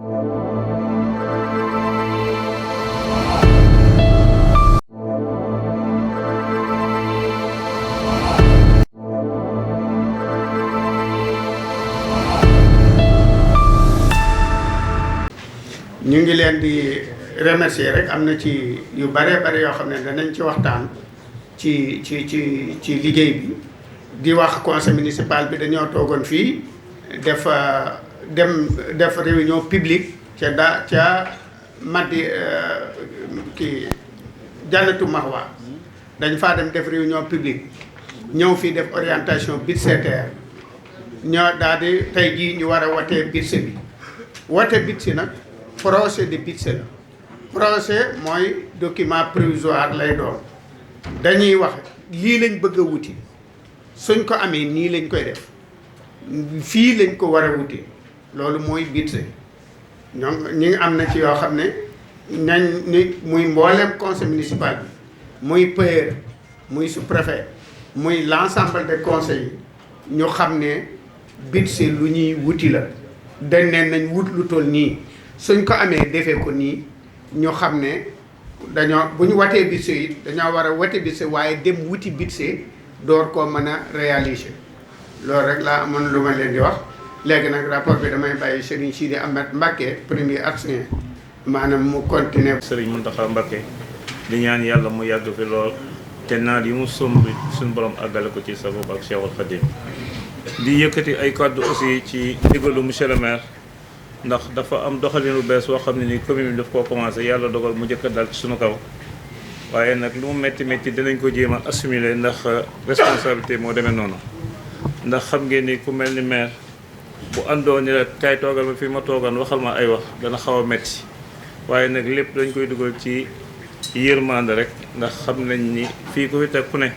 ñu ngi leen di remercier rek am na ci yu bare yoo xam ne danañ ci waxtaan ci liggéey bi di wax conseil municipal bi dañoo toogoon fii def réunion publique ca Madi kii Jannatu Mahwa dañ faa dem def réunion publique ñëw fii def orientation budgétaire ñoo daal di tey jii ñu war a watee budget bi wote budget nag projet de budget la projet mooy document provisoire lay doon dañuy wax lii lañ bëgg a wuti suñ ko amee nii lañ koy def fii lañ ko war a wuti loolu mooy budget ñoom ñi ngi am na ci yoo xam ne nañ ni muy mboolem conseil municipal bi muy payeur muy sous-préfet muy l'ensemble des conseils yi ñu xam ne budget lu ñuy wuti la dañ ne nañ wut lu toll nii suñ ko amee defee ko nii ñu xam ne dañoo bu ñu watee budget yi dañoo war a wate budget waaye dem wuti budget door koo mën a réaliser loolu rek laa amoon lu ma leen di wax léegi nag rapport bi damay bàyyi Serigne Sidi Ahmed Mbacké premier adjoint maanaam mu continuer. Serigne Mountakha Mbacké di ñaan yàlla mu yàgg fi lool te naat yi mu somb suñu borom àggale ko ci sabab ak Cheikhul Khadim di yëkkati ay kàddu aussi ci ndigalu monsieur le maire ndax dafa am doxalinu bees woo xam ne ni commune bi daf koo commencé yàlla dogal mu njëkk a dal ci suñu kaw waaye nag lu mu métti métti dinañ ko jéem a assimiler ndax responsabilité moo demee noonu ndax xam ngeen ni ku mel ni maire bu àndoon ni la kay toogal ma fi ma toogoon waxal ma ay wax dana xaw a métti waaye nag lépp dañ koy dugal ci yërmande rek ndax xam nañ ni fii ku fi teg ku ne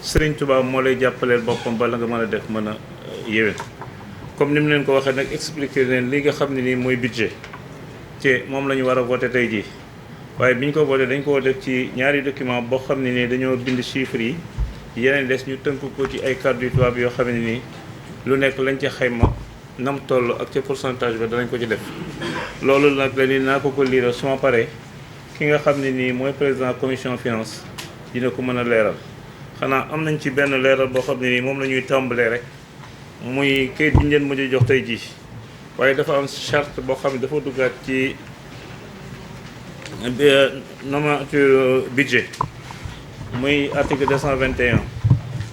Serigne Touba moo lay jàppaleel boppam bala nga mën a def mën a yéwén comme ni mu leen ko waxee nag expliquer leen li nga xam ne nii mooy budget ci moom la ñu war a voté tey jii waaye bi ñu ko voté dañ ko def ci ñaari document boo xam ne nii dañoo bind chiffres yi yeneen des ñu tënk ko ci ay kàddu yu tubaab yoo xam ne nii lu nekk lañ ci xayma nam toll ak ca pourcentage ba danañ ko ci def loolu nag la ni naa ko liiral suma paree ki nga xam ne nii mooy président commission finance dina ko mën a leeral xanaa am nañ ci benn leeral boo xam ne nii moom la ñuy tàmbalee rek muy kayit bi ñu leen mujj jox tey jii waaye dafa am charte boo xam ne dafa duggaat ci nomenclature budget muy article 221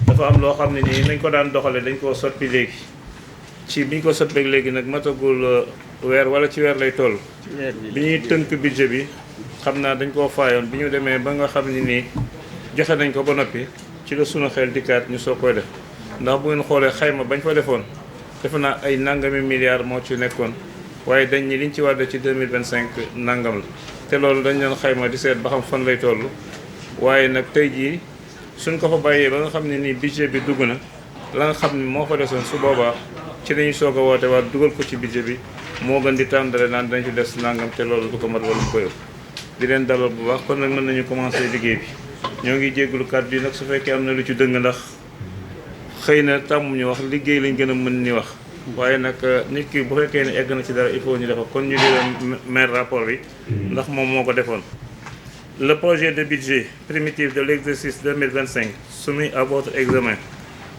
dafa am loo xam ne nii nañ ko daan doxale dañ koo soppi léegi ci bi ñu ko soppeek léegi nag matagul weer wala ci weer lay toll bi ñuy tënk budget bi xam naa dañ koo faayoon bi ñu demee ba nga xam ne nii joxe nañ ko ba noppi ci la sunu xel dikkaat ñu soo koy def ndax bu ngeen xoolee xayma bañ fa defoon defe naa ay nangami milliards moo ci nekkoon waaye dañ ñi liñ ci war ci 2025 nangam la te loolu dañ leen xayma di seet ba xam fan lay toll waaye nag tey jii suñ ko fa bàyyee ba nga xam ne nii budget bi dugg na la nga xam ne moo fa desoon su boobaa ci lañuy soog a woote waat dugal ko ci budget bi moo gën di tàndale naan dañ ci des nangam te loolu du ko mat wala mu ko yëpp di leen dalal bu baax kon nag mën nañu commencé liggéey bi ñoo ngi jégglu kàddu yi nag su fekkee am na lu ci dëng ndax xëy na tàmm ñu wax liggéey lañ gën a mën ni wax waaye nag nit ki bu fekkee ne egg na ci dara il faut ñu defa kon ñu di maire rapport bi ndax moom moo ko defoon. Le projet de budget primitif de l'exercice 2025 soumis à votre examen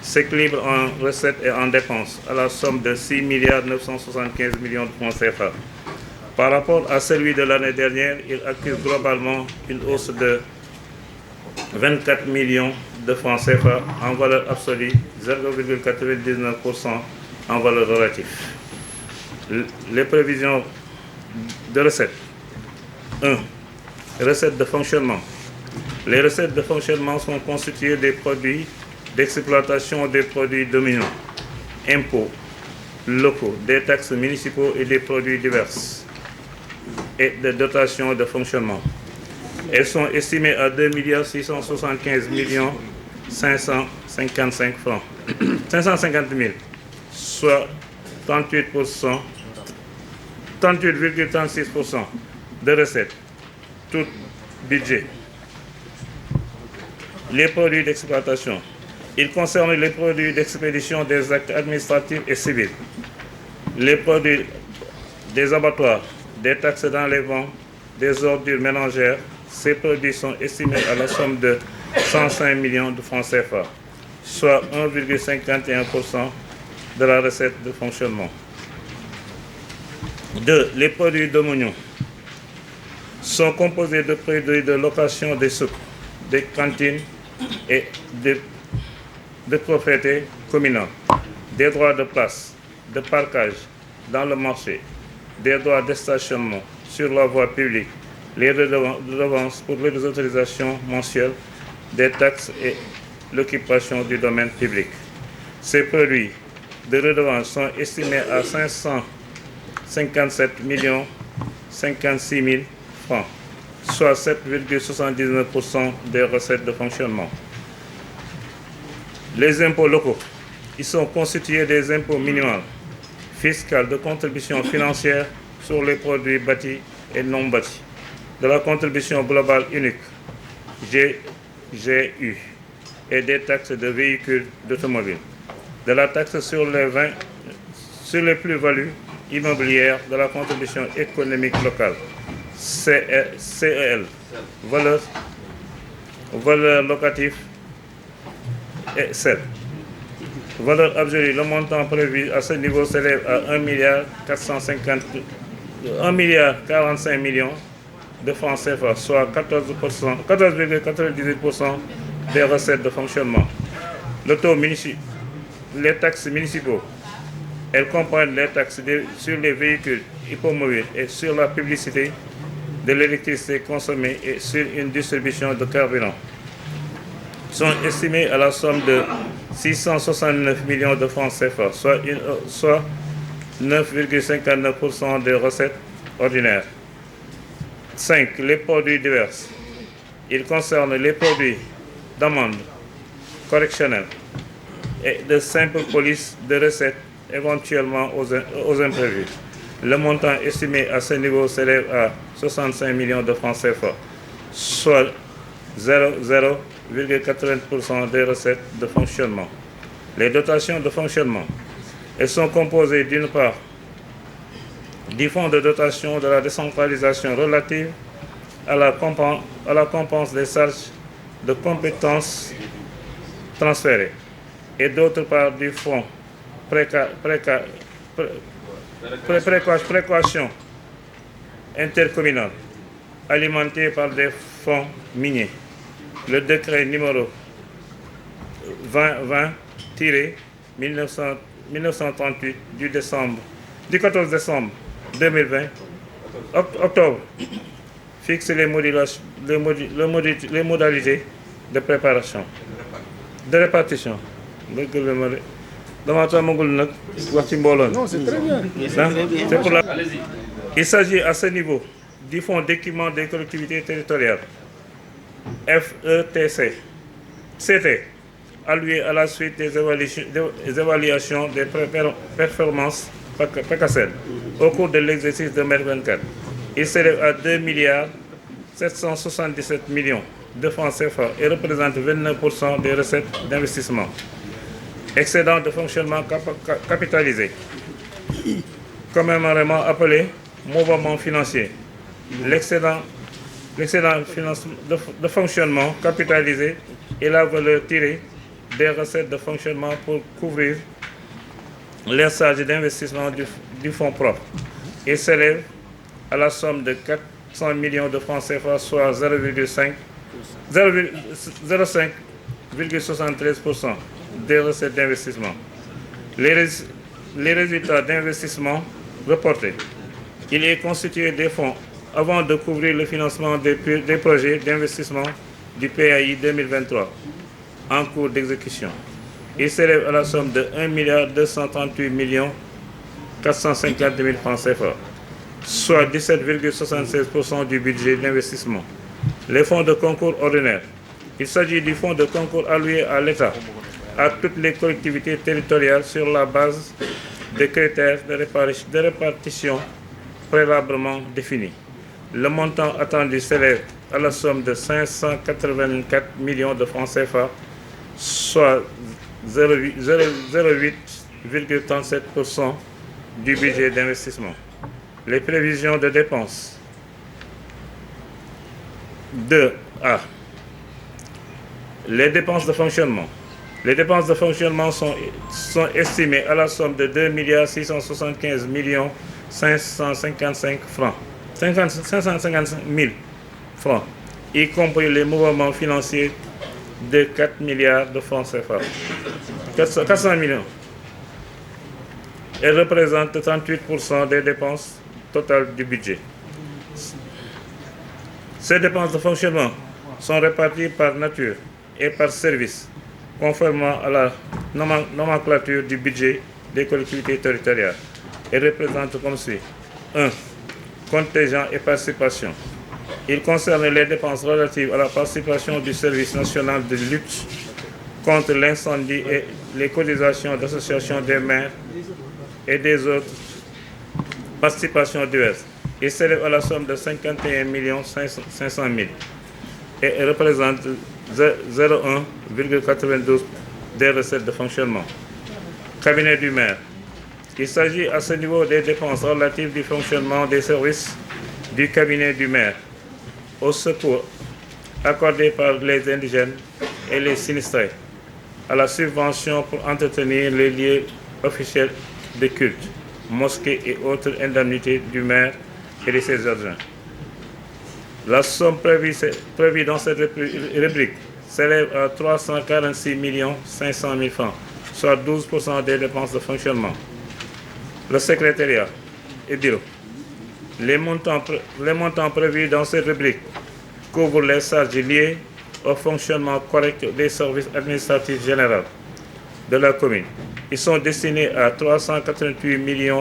s'équilibre en recettes et en dépenses à la somme de 6 975 millions de francs CFA. Par rapport à celui de l'année dernière, il accuse globalement une hausse de 24 millions de francs CFA en valeur absolue, 0,99% en valeur relative. Les prévisions de recettes. 1. Recettes de fonctionnement. Les recettes de fonctionnement sont constituées des produits d'exploitation des produits dominants, impôts locaux, des taxes municipaux et des produits divers et de dotations de fonctionnement. Elles sont estimées à 2 675 555 francs, 550 000, soit 38,36% de recettes, tout budget. Les produits d'exploitation. Ils concernent les produits d'expédition des actes administratifs et civils, les produits des abattoirs, des taxes dans les vents, des ordures ménagères. Ces produits sont estimés à la somme de 105 millions de francs CFA, soit 1,51% de la recette de fonctionnement. 2. Les produits domaniaux sont composés de produits de location des souks, des cantines et de propriétés communales, des droits de place, de parkage dans le marché, des droits de stationnement sur la voie publique, les redevances pour les autorisations mensuelles, des taxes et l'occupation du domaine public. Ces produits de redevances sont estimés à 557 056 000 francs, soit 7,79% des recettes de fonctionnement. Les impôts locaux, ils sont constitués des impôts minimaux, fiscaux, de contributions financières sur les produits bâtis et non bâtis, de la contribution globale unique, GGU, et des taxes de véhicules d'automobile, de la taxe sur les plus-values immobilières, de la contribution économique locale, CEL, valeur locative et 7. Valeur absolue, le montant prévu à ce niveau s'élève à 1,45 milliard de francs CFA, soit 14,98% des recettes de fonctionnement. Le taux les taxes municipaux, elles comprennent les taxes sur les véhicules hippomobiles et sur la publicité de l'électricité consommée et sur une distribution de carburant, sont estimés à la somme de 669 millions de francs CFA, soit 9,59% des recettes ordinaires. 5. Les produits divers. Ils concernent les produits d'amende correctionnelle et de simple police de recettes éventuellement aux imprévus. Le montant estimé à ce niveau s'élève à 65 millions de francs CFA, soit 0,80% des recettes de fonctionnement. Les dotations de fonctionnement, elles sont composées d'une part du fonds de dotation de la décentralisation relative à la compense des charges de compétences transférées et d'autre part du fonds précaution intercommunale alimenté par des fonds miniers. Le décret numéro 2020-1938 du 14 décembre 2020, octobre, fixe les modalités de préparation, de répartition. Non, c'est très bien. Il s'agit à ce niveau du Fonds d'équipement des collectivités territoriales, FETC, CT, alloué à la suite des évaluations des performances PKCL au cours de l'exercice 2024. Il s'élève à 2 777 millions de francs CFA et représente 29% des recettes d'investissement. Excédent de fonctionnement capitalisé, communément appelé mouvement financier. L'excédent de fonctionnement capitalisé est la valeur tirée des recettes de fonctionnement pour couvrir les charges d'investissement du fonds propre et s'élève à la somme de 400 millions de francs CFA, soit 0,73% des recettes d'investissement. Les résultats d'investissement reportés. Il est constitué des fonds avant de couvrir le financement des projets d'investissement du PAI 2023 en cours d'exécution. Il s'élève à la somme de 1 450 000 francs CFA, soit 17,76% du budget d'investissement. Les fonds de concours ordinaires. Il s'agit du fonds de concours alloué à l'État, à toutes les collectivités territoriales sur la base des critères de répartition préalablement définis. Le montant attendu s'élève à la somme de 584 millions de francs CFA, soit 0,37% du budget d'investissement. les prévisions de dépenses. 2A. Les dépenses de fonctionnement. Les dépenses de fonctionnement sont estimées à la somme de 2 675 555 francs. 555 000 francs, y compris les mouvements financiers de 4 milliards de francs CFA. 400 millions. Elle représente 38% des dépenses totales du budget. Ces dépenses de fonctionnement sont réparties par nature et par service, conformément à la nomenclature du budget des collectivités territoriales. Elles représentent comme suit. 1. Contingent et participation. Il concerne les dépenses relatives à la participation du service national de lutte contre l'incendie et les cotisations d'associations des maires et des autres participations diverses. Il s'élève à la somme de 51 500 000 et représente 0,1,92 des recettes de fonctionnement. Cabinet du maire. Il s'agit à ce niveau des dépenses relatives du fonctionnement des services du cabinet du maire, au secours accordé par les indigènes et les sinistrés, à la subvention pour entretenir les lieux officiels de culte, mosquées et autres indemnités du maire et de ses adjoints. La somme prévue dans cette rubrique s'élève à 346 500 000 francs, soit 12% des dépenses de fonctionnement. Le secrétariat et bureau. Les montants prévus dans cette rubrique couvrent les charges liées au fonctionnement correct des services administratifs généraux de la commune. Ils sont destinés à 388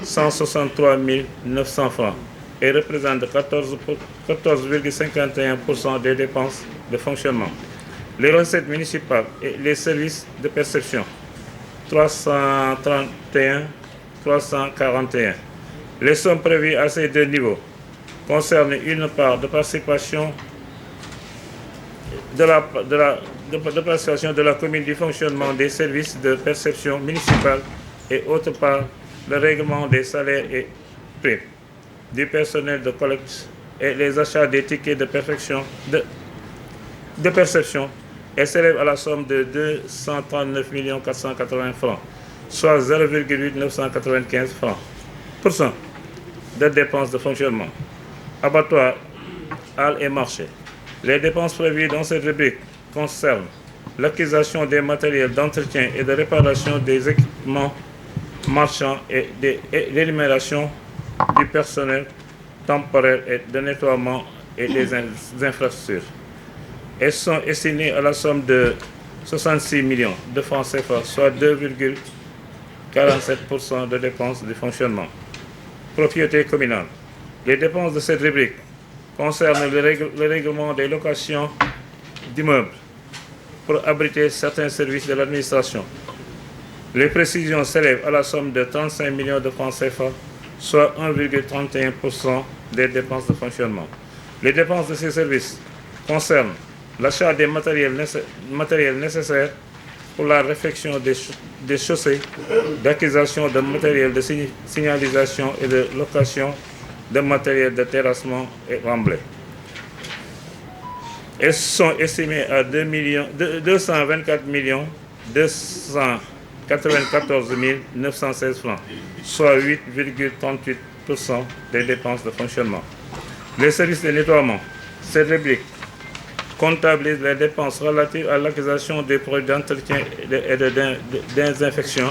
163 900 francs et représentent 14,51% des dépenses de fonctionnement. Les recettes municipales et les services de perception, 341. Les sommes prévues à ces deux niveaux concernent une part de participation de la commune du fonctionnement des services de perception municipale et autre part le règlement des salaires et primes du personnel de collecte et les achats des tickets de perception et s'élève à la somme de 239 480 francs, soit 0,995 francs de dépenses de fonctionnement. Abattoir, halles et marchés. Les dépenses prévues dans cette rubrique concernent l'acquisition des matériels d'entretien et de réparation des équipements marchands et l'énumération du personnel temporaire et de nettoiement et des infrastructures. Elles sont estimées à la somme de 66 millions de francs CFA, soit 2,47% de dépenses de fonctionnement. Propriété communale. Les dépenses de cette rubrique concernent le règlement des locations d'immeubles pour abriter certains services de l'administration. Les précisions s'élèvent à la somme de 35 millions de francs CFA, soit 1,31% des dépenses de fonctionnement. Les dépenses de ces services concernent l'achat des matériels nécessaires pour la réfection des chaussées, d'acquisition de matériel de signalisation et de location de matériel de terrassement et remblai. Elles sont estimées à 224 294 916 francs, soit 8,38% des dépenses de fonctionnement. Les services de nettoiement. Cette rubrique comptabilise les dépenses relatives à l'acquisition des produits d'entretien et de désinfection,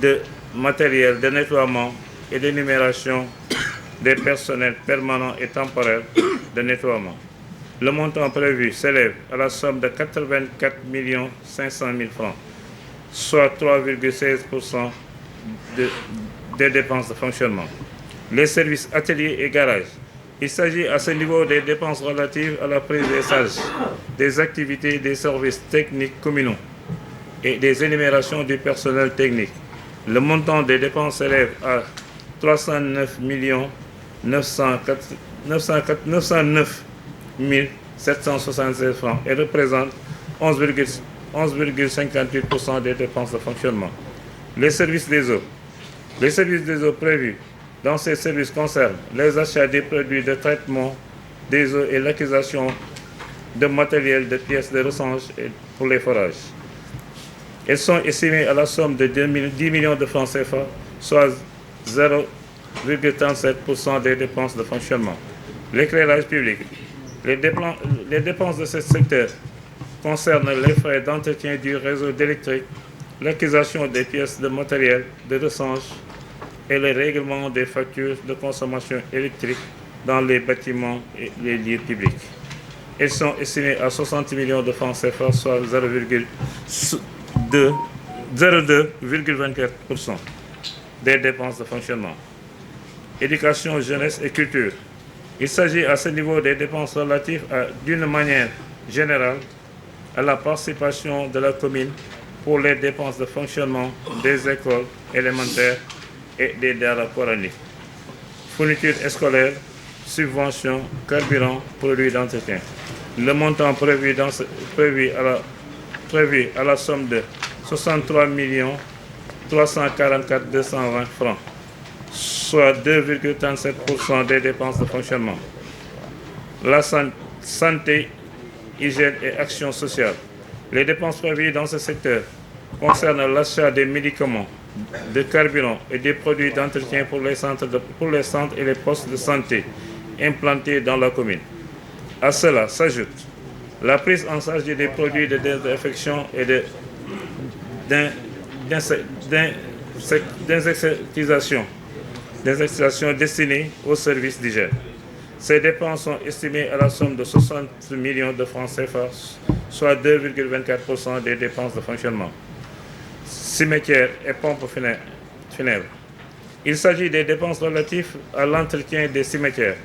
de matériel de nettoiement et d'énumération des personnels permanents et temporaires de nettoiement. Le montant prévu s'élève à la somme de 84 500 000 francs, soit 3,16% des dépenses de fonctionnement. Les services ateliers et garages. Il s'agit à ce niveau des dépenses relatives à la prise des charges, des activités des services techniques communaux et des énumérations du personnel technique. Le montant des dépenses s'élève à 309 909 776 francs et représente 11,58% des dépenses de fonctionnement. Les services des eaux. Les services des eaux prévus dans ces services concernent les achats des produits de traitement des eaux et l'acquisition de matériel de pièces de rechange pour les forages. Elles sont estimées à la somme de 10 millions de francs CFA, soit 0,37% des dépenses de fonctionnement. L'éclairage public. Les dépenses de ce secteur concernent les frais d'entretien du réseau d'électrique, l'acquisition des pièces de matériel de rechange et le règlement des factures de consommation électrique dans les bâtiments et les lieux publics. Elles sont estimées à 60 millions de francs CFA, soit 0,24% des dépenses de fonctionnement. Éducation, jeunesse et culture. Il s'agit à ce niveau des dépenses relatives d'une manière générale à la participation de la commune pour les dépenses de fonctionnement des écoles élémentaires et des daara coraniques. Fourniture scolaire, subventions, carburant, produits d'entretien. Le montant prévu à la somme de 63 344 220 francs, soit 2,37% des dépenses de fonctionnement. La santé, hygiène et action sociale. Les dépenses prévues dans ce secteur concernent l'achat des médicaments, de carburant et des produits d'entretien pour les centres et les postes de santé implantés dans la commune. À cela s'ajoute la prise en charge des produits de désinfection et d'insectisation destinés aux services d'hygiène. Ces dépenses sont estimées à la somme de 60 millions de francs CFA, soit 2,24% des dépenses de fonctionnement. Cimetières et pompes funèbres. Il s'agit des dépenses relatives à l'entretien des cimetières.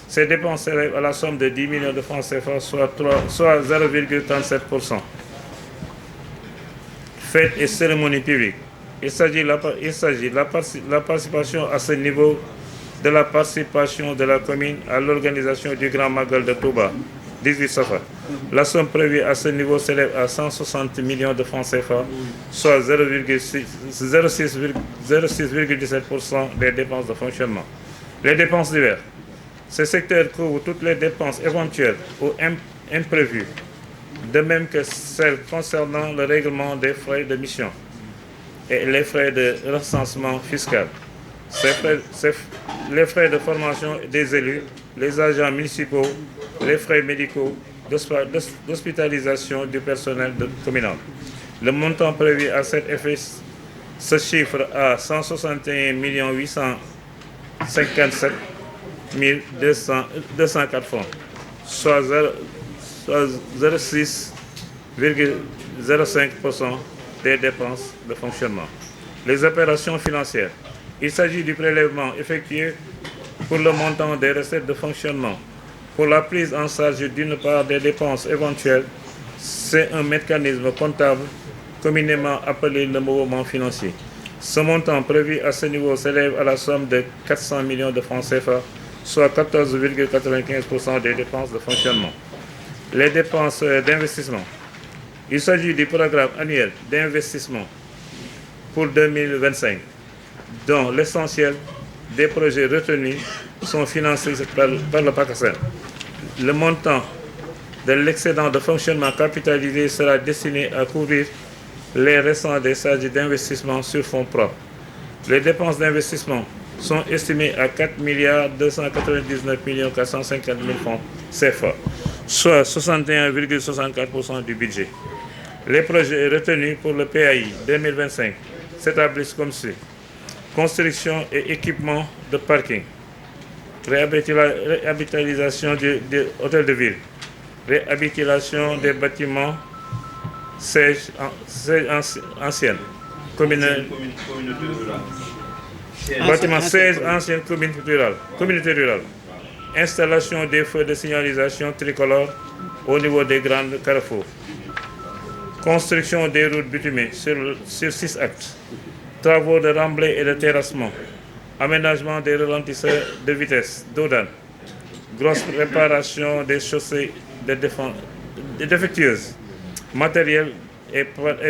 Ces dépenses s'élèvent à la somme de 10 millions de francs CFA, soit 0,37%. Fêtes et cérémonies publiques. Il s'agit de la participation à ce niveau de la participation de la commune à l'organisation du Grand Magal de Touba, 18 Safar. La somme prévue à ce niveau s'élève à 160 millions de francs CFA, soit 0,17% des dépenses de fonctionnement. Les dépenses diverses. Ce secteur couvre toutes les dépenses éventuelles ou imprévues, de même que celles concernant le règlement des frais de mission et les frais de recensement fiscal. Les frais de formation des élus, les agents municipaux, les frais médicaux, d'hospitalisation du personnel communal. Le montant prévu à cet effet se chiffre à 161 857 204 francs, soit 0,06,05% des dépenses de fonctionnement. Les opérations financières. Il s'agit du prélèvement effectué pour le montant des recettes de fonctionnement. Pour la prise en charge d'une part des dépenses éventuelles, c'est un mécanisme comptable communément appelé le mouvement financier. Ce montant prévu à ce niveau s'élève à la somme de 400 millions de francs CFA, soit 14,95% des dépenses de fonctionnement. Les dépenses d'investissement. Il s'agit du programme annuel d'investissement pour 2025, dont l'essentiel des projets retenus sont financés par le PACASEN. Le montant de l'excédent de fonctionnement capitalisé sera destiné à couvrir les restants des charges d'investissement sur fonds propres. Les dépenses d'investissement sont estimées à 4 299 450 000 francs CFA, soit 61,64% du budget. Les projets retenus pour le PAI 2025 s'établissent comme suit. Construction et équipement de parking, réhabilitation des hôtels de ville, réhabilitation des bâtiments sièges anciennes, bâtiments 16 anciennes communautés rurales, installation des feux de signalisation tricolore au niveau des grands carrefours, construction des routes bitumées sur 6 actes, travaux de remblai et de terrassement, aménagement des ralentisseurs de vitesse, d'Odan, grosse réparation des chaussées défectueuses, matériel et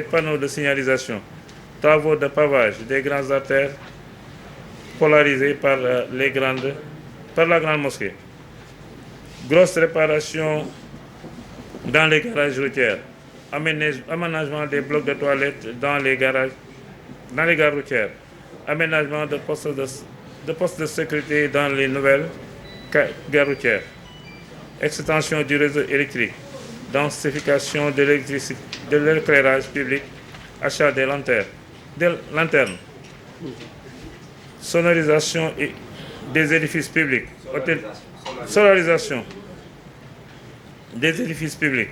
panneaux de signalisation, travaux de pavage des grandes artères polarisés par la grande mosquée. Grosse réparation dans les garages routiers. Aménagement des blocs de toilettes dans les gares routières. Aménagement de postes de sécurité dans les nouvelles gares routières. Extension du réseau électrique. Densification de l'éclairage public. Achat des lanternes. Sonorisation des édifices publics. Solarisation des édifices publics.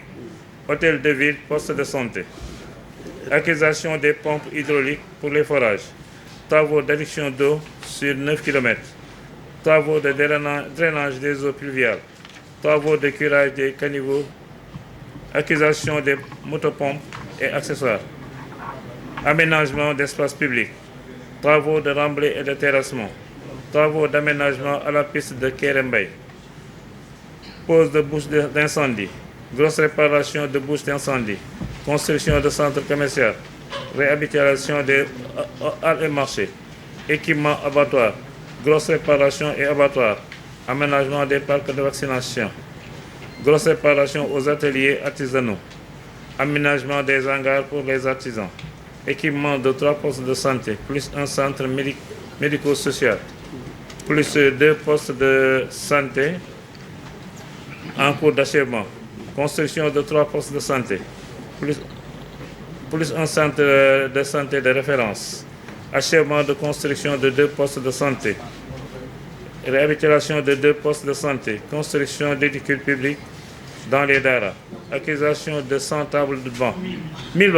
Hôtel de ville, poste de santé. Acquisition des pompes hydrauliques pour les forages. Travaux d'adduction d'eau sur 9 km. Travaux de drainage des eaux pluviales. Travaux de curage des caniveaux. Acquisition des motopompes et accessoires. Aménagement d'espaces publics. Travaux de remblai et de terrassement. Travaux d'aménagement à la piste de Kerembay. Pose de bouches d'incendie. Grosse réparation de bouches d'incendie. Construction de centres commerciaux. Réhabilitation des halles et marchés. Équipement abattoir. Grosse réparation et abattoir. Aménagement des parcs de vaccination. Grosse réparation aux ateliers artisanaux. Aménagement des hangars pour les artisans. Équipement de 3 postes de santé, plus un centre médico-social, plus 2 postes de santé en cours d'achèvement. Construction de 3 postes de santé, plus un centre de santé de référence. Achèvement de construction de 2 postes de santé. Réhabilitation de 2 postes de santé. Construction d'édifices publics dans les daras. Acquisition de 100 tables de banc. 1000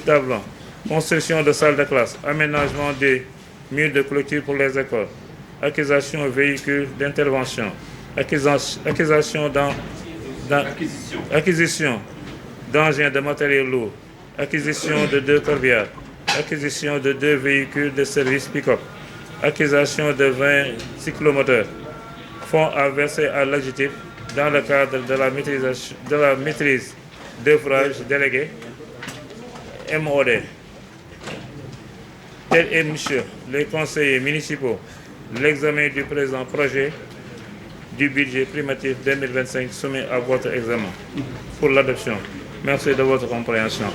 tables bancs. Construction de salles de classe. Aménagement des murs de clôture pour les écoles. Acquisition de véhicules d'intervention. Acquisition d'engins de matériel lourd. Acquisition de 2 corbières. Acquisition de 2 véhicules de service pick-up. Acquisition de 20 cyclomoteurs. Fonds à verser à l'adjectif dans le cadre de la maîtrise d'ouvrage délégué MOD. Tel est, monsieur, les conseillers municipaux, l'examen du présent projet du budget primatif 2025 soumis à votre examen pour l'adoption. Merci de votre compréhension.